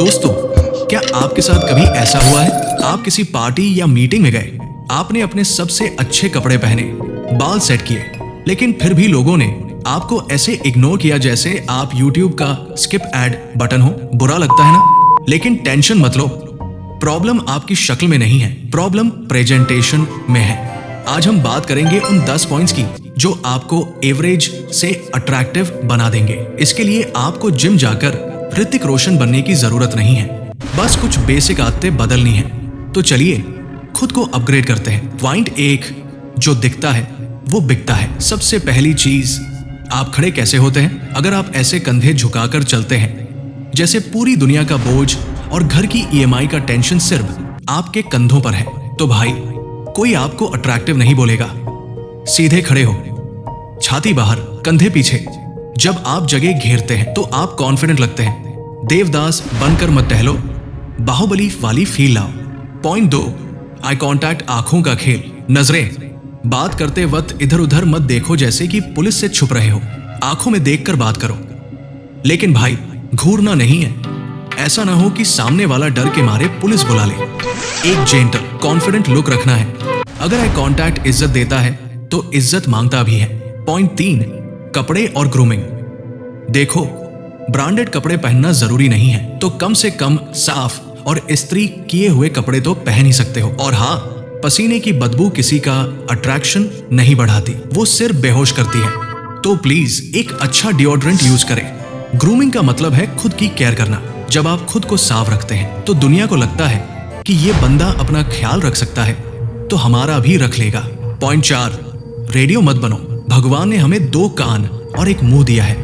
दोस्तों, क्या आपके साथ कभी ऐसा हुआ है? आप किसी पार्टी या मीटिंग में गए, आपने अपने सबसे अच्छे कपड़े पहने, बाल सेट किए, लेकिन फिर भी लोगों ने आपको ऐसे इग्नोर किया जैसे आप YouTube का स्किप ऐड बटन हो। बुरा लगता है ना? लेकिन टेंशन मत लो, प्रॉब्लम आपकी शक्ल में नहीं है, प्रॉब्लम प्रेजेंटेशन में है। आज हम बात करेंगे उन 10 पॉइंट्स की जो आपको एवरेज से अट्रैक्टिव बना देंगे। इसके लिए आपको जिम जाकर ऋतिक रोशन बनने की जरूरत नहीं है, बस कुछ बेसिक आदतें बदलनी है। तो चलिए खुद को अपग्रेड करते हैं। पॉइंट 1, जो दिखता है वो बिकता है। सबसे पहली चीज, आप खड़े कैसे होते हैं? अगर आप ऐसे कंधे झुकाकर चलते हैं जैसे पूरी दुनिया का बोझ और घर की EMI का टेंशन सिर्फ आपके कंधों पर है, तो भाई कोई आपको अट्रैक्टिव नहीं बोलेगा। सीधे खड़े हो, छाती बाहर, कंधे पीछे। जब आप जगह घेरते हैं तो आप कॉन्फिडेंट लगते हैं। देवदास बनकर मत टहलो, बाहुबली वाली फील लाओ। पॉइंट 2, आई कांटेक्ट, आंखों का खेल। नजरें, बात करते वक्त इधर उधर मत देखो जैसे कि पुलिस से छुप रहे हो, आंखों में देखकर बात करो। लेकिन भाई घूरना नहीं है, ऐसा ना हो कि सामने वाला डर के मारे पुलिस बुला ले। एक जेंटल कॉन्फिडेंट लुक रखना है। अगर आई कांटेक्ट इज्जत देता है तो इज्जत मांगता भी है। पॉइंट 3, कपड़े और ग्रूमिंग। देखो, ब्रांडेड कपड़े पहनना जरूरी नहीं है, तो कम से कम साफ और इस्त्री किए हुए कपड़े तो पहन ही सकते हो। और हाँ, पसीने की बदबू किसी का अट्रैक्शन नहीं बढ़ाती, वो सिर्फ बेहोश करती है। तो प्लीज एक अच्छा डिओड्रेंट यूज करें। ग्रूमिंग का मतलब है खुद की केयर करना। जब आप खुद को साफ रखते हैं तो दुनिया को लगता है कि ये बंदा अपना ख्याल रख सकता है, तो हमारा भी रख लेगा। पॉइंट 4, रेडियो मत बनो। भगवान ने हमें 2 कान और 1 मुंह दिया है,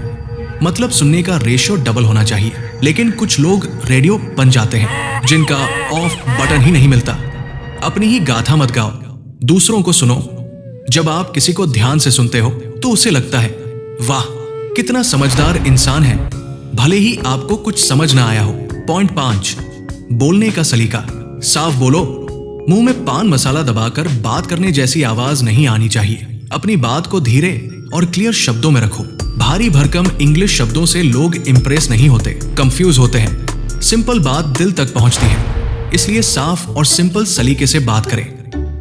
मतलब सुनने का रेशियो डबल होना चाहिए। लेकिन कुछ लोग रेडियो बन जाते हैं जिनका ऑफ बटन ही नहीं मिलता। अपनी ही गाथा मत गाओ, दूसरों को सुनो। जब आप किसी को ध्यान से सुनते हो तो उसे लगता है वाह कितना समझदार इंसान है, भले ही आपको कुछ समझ ना आया हो। पॉइंट 5, बोलने का सलीका। साफ बोलो, मुंह में पान मसाला दबाकर बात करने जैसी आवाज नहीं आनी चाहिए। अपनी बात को धीरे और क्लियर शब्दों में रखो। भारी भरकम इंग्लिश शब्दों से लोग इंप्रेस नहीं होते, कंफ्यूज होते हैं। सिंपल बात दिल तक पहुंचती है, इसलिए साफ और सिंपल सलीके से बात करें।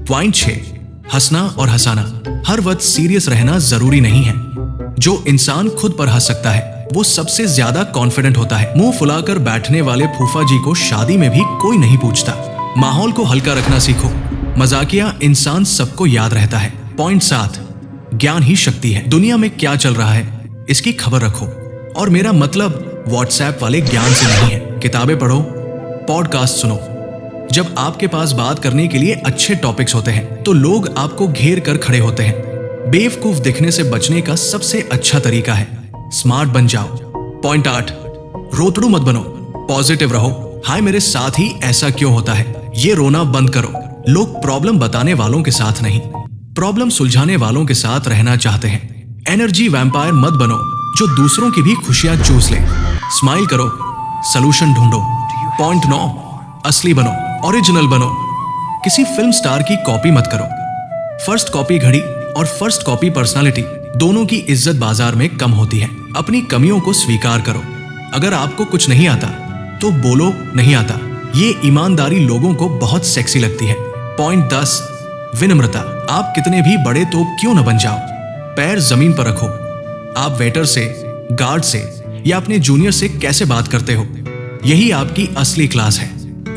पॉइंट 6, हंसना और हंसाना। हर वक्त सीरियस रहना जरूरी नहीं है। जो इंसान खुद पर हंस सकता है वो सबसे ज्यादा कॉन्फिडेंट होता है। मुंह फुलाकर बैठने वाले फूफा जी को शादी में भी कोई नहीं पूछता। माहौल को हल्का रखना सीखो, मजाकिया इंसान सबको याद रहता है। पॉइंट 7, ज्ञान ही शक्ति है। दुनिया में क्या चल रहा है इसकी खबर रखो, और मेरा मतलब व्हाट्सएप वाले ज्ञान से नहीं है। किताबें पढ़ो, पॉडकास्ट सुनो। जब आपके पास बात करने के लिए अच्छे टॉपिक्स होते हैं तो लोग आपको घेर कर खड़े होते हैं। बेवकूफ दिखने से बचने का सबसे अच्छा तरीका है स्मार्ट बन जाओ। पॉइंट 8, रोतड़ू मत बनो, पॉजिटिव रहो। हाय मेरे साथ ही ऐसा क्यों होता है, ये रोना बंद करो। लोग प्रॉब्लम बताने वालों के साथ नहीं, प्रॉब्लम सुलझाने वालों के साथ रहना चाहते हैं। एनर्जी वैम्पायर मत बनो जो दूसरों की भी खुशियां चूस ले। स्माइल करो, सलूशन ढूंढो। पॉइंट 9, असली बनो, ओरिजिनल बनो। किसी फिल्म स्टार की कॉपी मत करो। फर्स्ट कॉपी घड़ी और फर्स्ट कॉपी पर्सनालिटी, दोनों की इज्जत बाजार में कम होती है। अपनी कमियों को स्वीकार करो। अगर आपको कुछ नहीं आता तो बोलो नहीं आता, ये ईमानदारी लोगों को बहुत सेक्सी लगती है। पॉइंट 10, विनम्रता। आप कितने भी बड़े तो क्यों न बन जाओ, पैर जमीन पर रखो। आप वेटर से, गार्ड से या अपने जूनियर से कैसे बात करते हो, यही आपकी असली क्लास है।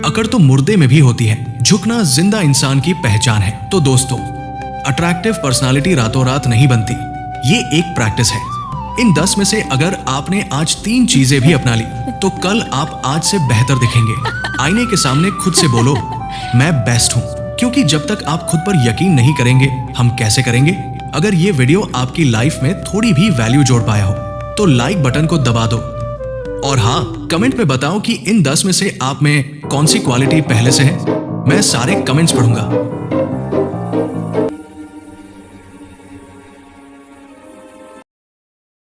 अकड़ तो मुर्दे में भी होती है, झुकना जिंदा इंसान की पहचान है। तो दोस्तों, अट्रैक्टिव पर्सनालिटी रातों रात नहीं बनती, ये एक प्रैक्टिस है। इन 10 में से अगर आपने आज 3 चीजें भी अपना ली तो कल आप आज से बेहतर दिखेंगे। आईने के सामने खुद से बोलो मैं बेस्ट हूं, क्योंकि जब तक आप खुद पर यकीन नहीं करेंगे हम कैसे करेंगे। अगर ये वीडियो आपकी लाइफ में थोड़ी भी वैल्यू जोड़ पाया हो तो लाइक बटन को दबा दो, और हाँ, कमेंट में बताओ कि इन 10 में से आप में कौन सी क्वालिटी पहले से है। मैं सारे कमेंट्स पढ़ूंगा।